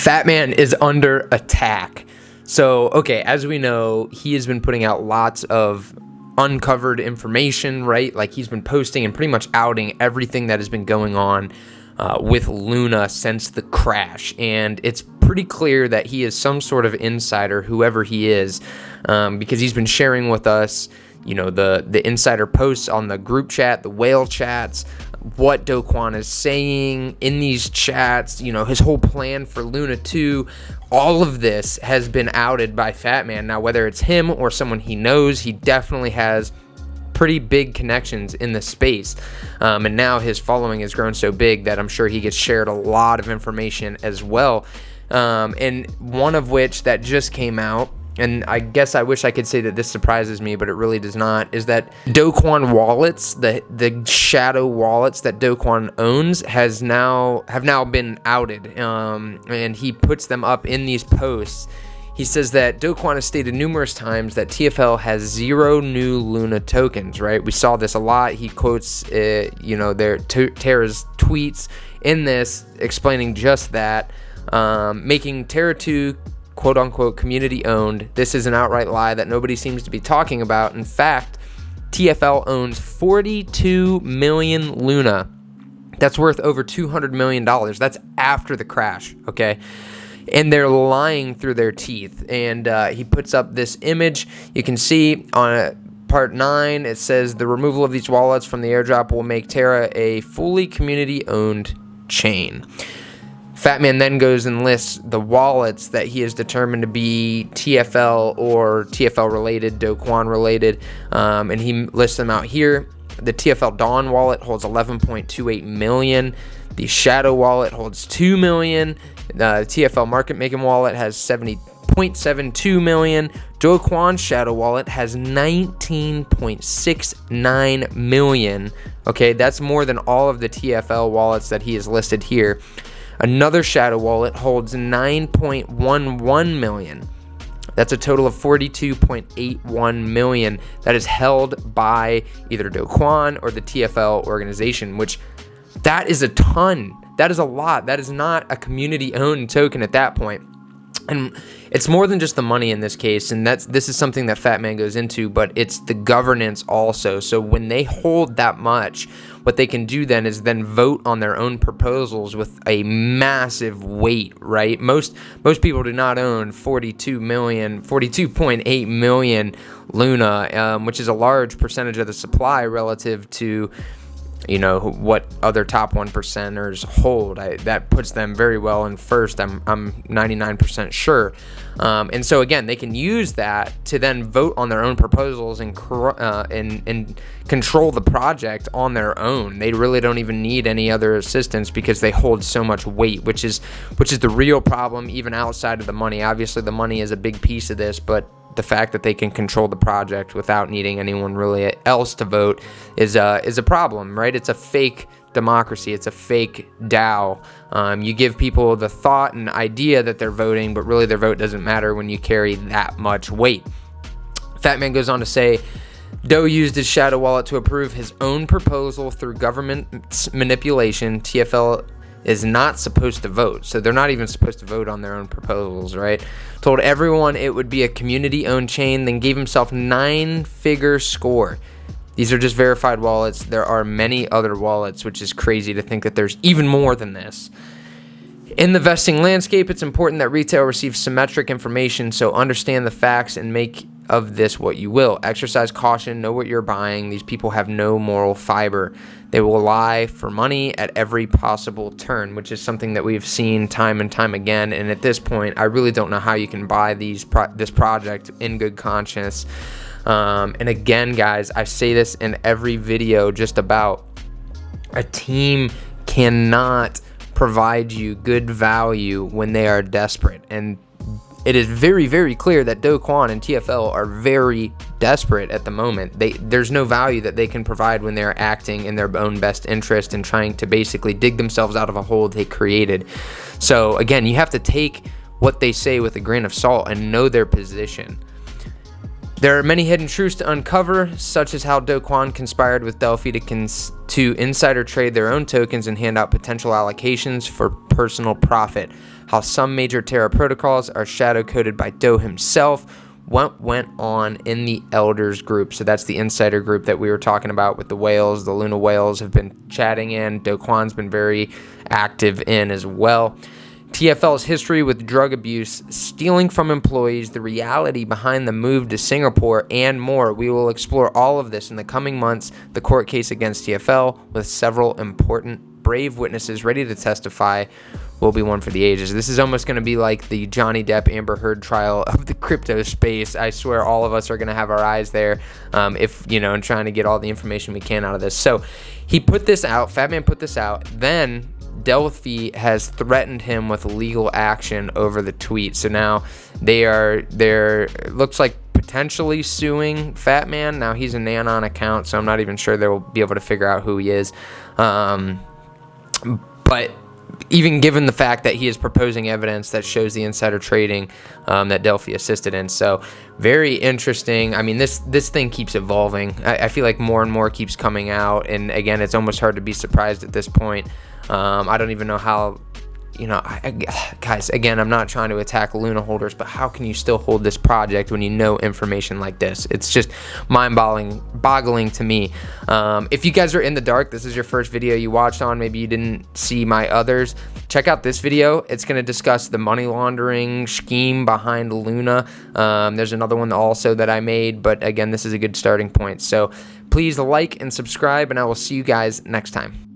FatMan is under attack. So, okay, as we know, he has been putting out lots of uncovered information, right? Like, he's been posting and pretty much outing everything that has been going on with Luna since the crash. And it's pretty clear that he is some sort of insider, whoever he is, because he's been sharing with us, you know, the insider posts on the group chat, the whale chats, what Do Kwon is saying in these chats, you know, his whole plan for Luna 2. All of this has been outed by FatMan. Now, whether it's him or someone he knows, he definitely has pretty big connections in the space. And now his following has grown so big that I'm sure he gets shared a lot of information as well. And one of which that just came out, and I guess I wish I could say that this surprises me, but it really does not, is that Do Kwon wallets, the shadow wallets that Do Kwon owns, have now been outed. And he puts them up in these posts. He says that Do Kwon has stated numerous times that TFL has 0 new Luna tokens, right? We saw this a lot. He quotes, Terra's tweets in this explaining just that, making Terra 2 quote-unquote community-owned. This is an outright lie that nobody seems to be talking about. In fact, TFL owns 42 million Luna. That's worth over $200 million. That's after the crash, okay? And they're lying through their teeth. And he puts up this image. You can see on part 9, it says, the removal of these wallets from the airdrop will make Terra a fully community-owned chain. FatMan then goes and lists the wallets that he has determined to be TFL or TFL related, Do Kwon related, and he lists them out here. The TFL Dawn wallet holds 11.28 million. The Shadow wallet holds 2 million. The TFL Market Making wallet has 70.72 million. Do Kwon's Shadow wallet has 19.69 million. Okay, that's more than all of the TFL wallets that he has listed here. Another Shadow wallet holds 9.11 million. That's a total of 42.81 million that is held by either Do Kwon or the TFL organization, which that is a ton. That is a lot. That is not a community-owned token at that point. And it's more than just the money in this case, and this is something that FatMan goes into, but it's the governance also. So when they hold that much, what they can do then is then vote on their own proposals with a massive weight, right? Most people do not own 42.8 million Luna, which is a large percentage of the supply relative to, you know, what other top 1%ers hold. That puts them very well in first. I'm 99% sure. And so again, they can use that to then vote on their own proposals and control the project on their own. They really don't even need any other assistance because they hold so much weight, which is the real problem, even outside of the money. Obviously, the money is a big piece of this, but the fact that they can control the project without needing anyone really else to vote is a problem, right? It's a fake democracy. It's a fake DAO. You give people the thought and idea that they're voting, but really their vote doesn't matter when you carry that much weight. FatMan goes on to say, Do used his Shadow wallet to approve his own proposal through government manipulation. TFL is not supposed to vote, so they're not even supposed to vote on their own proposals, right? Told everyone it would be a community-owned chain, then gave himself 9-figure score. These are just verified wallets. There are many other wallets, which is crazy to think that there's even more than this. In the vesting landscape, it's important that retail receives symmetric information, so understand the facts and make of this what you will. Exercise caution, know what you're buying. These people have no moral fiber. They will lie for money at every possible turn, which is something that we've seen time and time again. And at this point, I really don't know how you can buy this project in good conscience. And again, guys, I say this in every video just about, a team cannot provide you good value when they are desperate. And it is very, very clear that Do Kwon and TFL are very desperate at the moment. There's no value that they can provide when they're acting in their own best interest and trying to basically dig themselves out of a hole they created. So again, you have to take what they say with a grain of salt and know their position. There are many hidden truths to uncover, such as how Do Kwon conspired with Delphi to insider trade their own tokens and hand out potential allocations for personal profit. how some major terror protocols are shadow coded by Do himself. What went on in the elders group? So that's the insider group that we were talking about with the whales. The Luna whales have been chatting in. Do Kwon's been very active in as well. TFL's history with drug abuse, stealing from employees, the reality behind the move to Singapore, and more. We will explore all of this in the coming months. The court case against TFL, with several important, brave witnesses ready to testify, will be one for the ages. This is almost going to be like the Johnny Depp Amber Heard trial of the crypto space. I swear all of us are going to have our eyes there, and trying to get all the information we can out of this. So he put this out, FatMan put this out, then Delphi has threatened him with legal action over the tweet. So now they're looks like potentially suing FatMan. Now he's an anon account, so I'm not even sure they'll be able to figure out who he is. But even given the fact that he is proposing evidence that shows the insider trading that Delphi assisted in. So very interesting. I mean, this thing keeps evolving. I feel like more and more keeps coming out. And again, it's almost hard to be surprised at this point. I don't even know how, guys, again, I'm not trying to attack Luna holders, but how can you still hold this project when you know information like this? It's just mind-boggling to me. If you guys are in the dark, this is your first video you watched on, maybe you didn't see my others, check out this video. It's going to discuss the money laundering scheme behind Luna. There's another one also that I made, but again, this is a good starting point. So please like and subscribe, and I will see you guys next time.